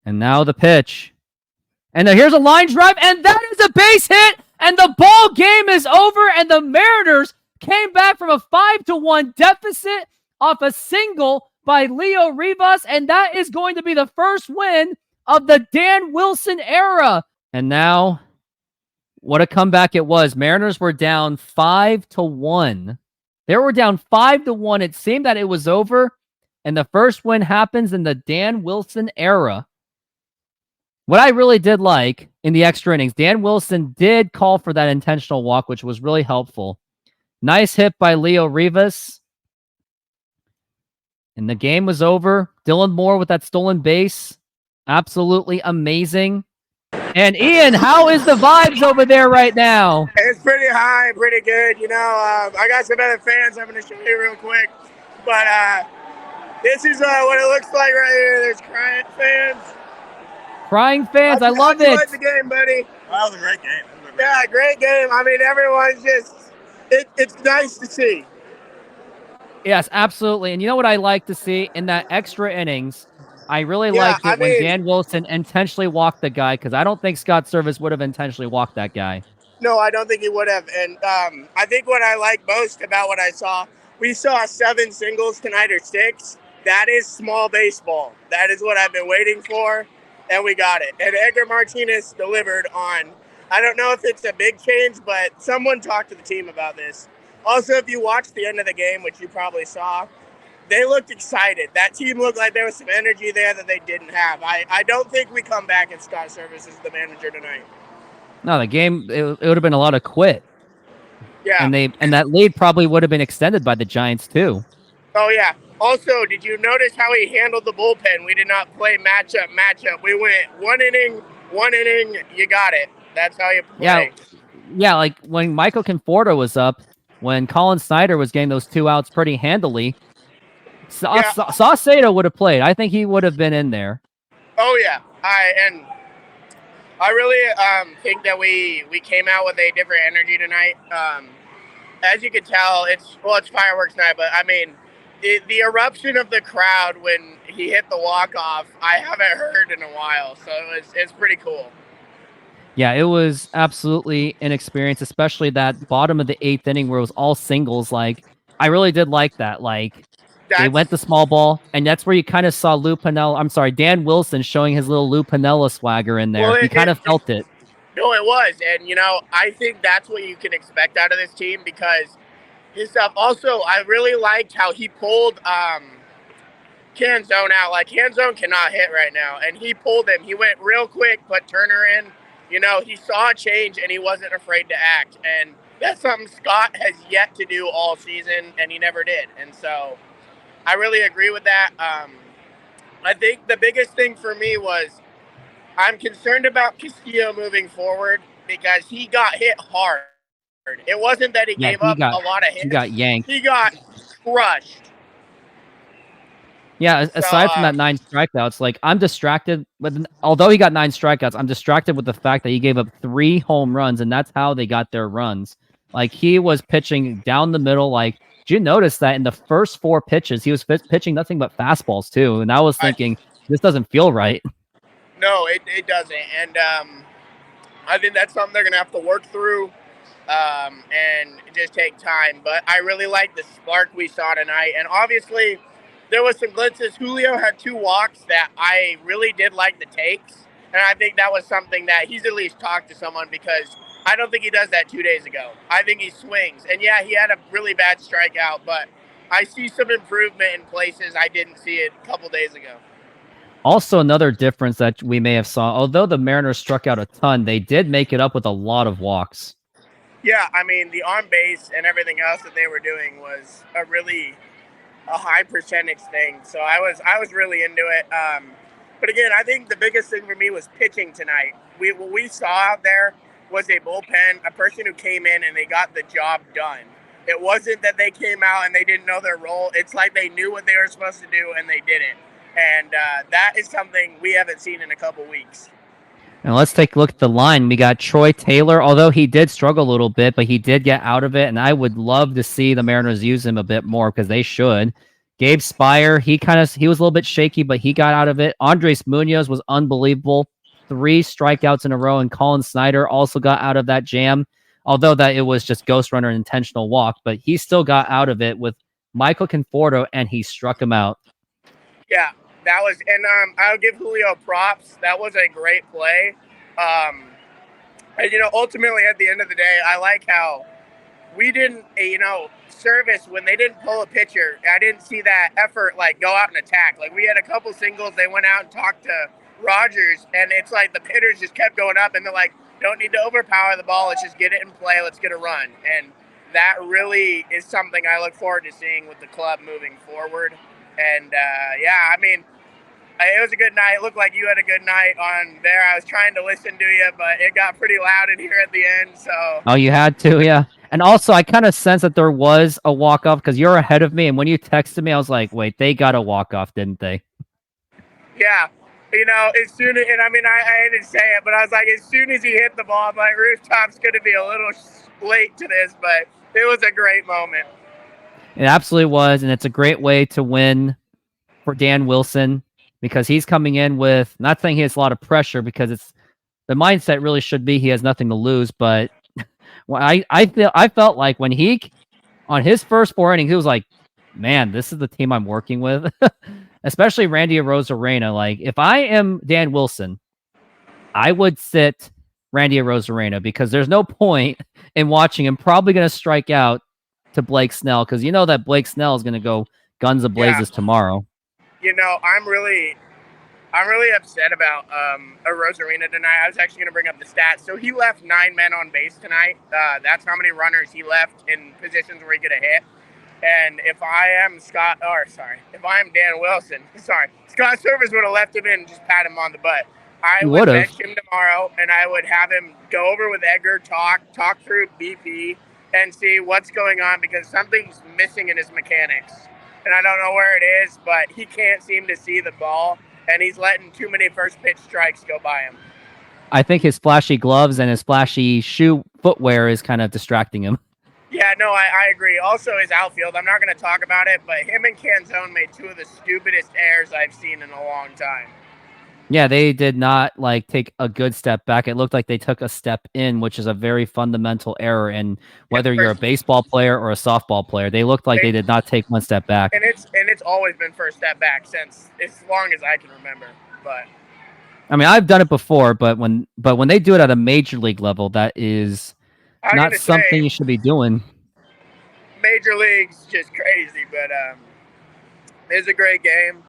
And now the pitch. And here's a line drive, and that is a base hit, and the ball game is over, and the Mariners came back from a 5-1 deficit off a single by Leo Rivas, and that is going to be the first win of the Dan Wilson era. And now, what a comeback it was. Mariners were down 5-1. They were down 5-1. It seemed that it was over, and the first win happens in the Dan Wilson era. What I really did like in the extra innings, Dan Wilson did call for that intentional walk, which was really helpful. Nice hit by Leo Rivas. And the game was over. Dylan Moore with that stolen base. Absolutely amazing. And Ian, how is the vibes over there right now? It's pretty high, pretty good. You know, I got some other fans I'm going to show you real quick. But this is what it looks like right here. There's crying fans. Crying fans, I love it. How'd you like the game, buddy? Well, that was a great game. Yeah, great game. I mean, everyone's just, it's nice to see. Yes, absolutely. And you know what I like to see in that extra innings? I really liked it when Dan Wilson intentionally walked the guy, because I don't think Scott Service would have intentionally walked that guy. No, I don't think he would have. And I think what I like most about what I saw, we saw 7 singles tonight, or 6. That is small baseball. That is what I've been waiting for. And we got it. And Edgar Martinez delivered on, I don't know if it's a big change, but someone talked to the team about this. Also, if you watched the end of the game, which you probably saw, they looked excited. That team looked like there was some energy there that they didn't have. I don't think we come back and Scott Service is the manager tonight. No, the game, it would have been a lot of quit. Yeah. And that lead probably would have been extended by the Giants too. Oh, yeah. Also, did you notice how he handled the bullpen? We did not play matchup. We went one inning, you got it. That's how you play. Yeah, like when Michael Conforto was up, when Colin Snyder was getting those 2 outs pretty handily, Saucedo would have played. I think he would have been in there. Oh, yeah. I really think that we came out with a different energy tonight. As you can tell, it's fireworks night, but I mean, the eruption of the crowd when he hit the walk-off, I haven't heard in a while, so it's pretty cool. Yeah, it was absolutely an experience, especially that bottom of the 8th inning where it was all singles. Like, I really did like that. Like, they went the small ball, and that's where you kind of saw Dan Wilson showing his little Lou Piniella swagger in there. You kind of felt it. No, it was, and, you know, I think that's what you can expect out of this team, because his stuff. Also, I really liked how he pulled Canzone out. Like, Canzone cannot hit right now, and he pulled him. He went real quick, put Turner in. You know, he saw a change, and he wasn't afraid to act. And that's something Scott has yet to do all season, and he never did. And so I really agree with that. I think the biggest thing for me was I'm concerned about Castillo moving forward, because he got hit hard. It wasn't that he gave up a lot of hits. He got yanked. He got crushed. Yeah, aside from that 9 strikeouts, like, I'm distracted with, although he got 9 strikeouts, I'm distracted with the fact that he gave up 3 home runs, and that's how they got their runs. Like, he was pitching down the middle. Like, did you notice that in the first 4 pitches, he was pitching nothing but fastballs too? And I was thinking, this doesn't feel right. No, it doesn't. And I think that's something they're going to have to work through. And just take time. But I really like the spark we saw tonight. And obviously, there was some glimpses. Julio had 2 walks that I really did like the takes. And I think that was something that he's at least talked to someone, because I don't think he does that 2 days ago. I think he swings. And yeah, he had a really bad strikeout, but I see some improvement in places I didn't see it a couple days ago. Also, another difference that we may have saw, although the Mariners struck out a ton, they did make it up with a lot of walks. Yeah, I mean, the on base and everything else that they were doing was a high percentage thing. So I was really into it. But again, I think the biggest thing for me was pitching tonight. What we saw out there was a bullpen, a person who came in and they got the job done. It wasn't that they came out and they didn't know their role. It's like they knew what they were supposed to do and they didn't. And that is something we haven't seen in a couple weeks. And let's take a look at the line. We got Troy Taylor, although he did struggle a little bit, but he did get out of it, and I would love to see the Mariners use him a bit more, because they should. Gabe Spire, he was a little bit shaky, but he got out of it. Andres Munoz was unbelievable. 3 strikeouts in a row, and Colin Snyder also got out of that jam. Although that it was just ghost runner and intentional walk, but he still got out of it with Michael Conforto, and he struck him out. Yeah, that was, and I'll give Julio props. That was a great play. And ultimately at the end of the day, I like how we didn't, service when they didn't pull a pitcher. I didn't see that effort go out and attack. Like, we had a couple singles. They went out and talked to Rogers, and it's like the hitters just kept going up, and they're like, don't need to overpower the ball. Let's just get it in play. Let's get a run. And that really is something I look forward to seeing with the club moving forward. And it was a good night. It looked like you had a good night on there. I was trying to listen to you, but it got pretty loud in here at the end. So. Oh, you had to, yeah. And also, I kind of sensed that there was a walk-off because you're ahead of me. And when you texted me, I was like, wait, they got a walk-off, didn't they? Yeah. As soon as, and I didn't say it, but I was like, as soon as he hit the ball, I'm like, Rooftop's going to be a little late to this, but it was a great moment. It absolutely was. And it's a great way to win for Dan Wilson because he's coming in with, not saying he has a lot of pressure because the mindset really should be he has nothing to lose, but I felt like when he, on his first 4 innings, he was like, man, this is the team I'm working with. Especially Randy Arozarena. Like, if I am Dan Wilson, I would sit Randy Arozarena because there's no point in watching him probably going to strike out to Blake Snell because you know that Blake Snell is going to go guns a-blazes tomorrow. I'm really upset about Arozarena tonight. I was actually going to bring up the stats. So he left 9 men on base tonight. That's how many runners he left in positions where he could have hit. And if I am Dan Wilson, Scott Service would have left him in and just pat him on the butt. I would bench him tomorrow, and I would have him go over with Edgar, talk through BP, and see what's going on because something's missing in his mechanics. And I don't know where it is, but he can't seem to see the ball, and he's letting too many first pitch strikes go by him. I think his flashy gloves and his flashy shoe footwear is kind of distracting him. Yeah, no, I agree. Also, his outfield, I'm not going to talk about it, but him and Canzone made 2 of the stupidest errors I've seen in a long time. Yeah, they did not take a good step back. It looked like they took a step in, which is a very fundamental error. And whether you're a baseball player or a softball player, they looked like they did not take 1 step back. And it's always been first step back since as long as I can remember. But I've done it before, but when they do it at a major league level, that is not something you should be doing. Major league's just crazy, but it's a great game.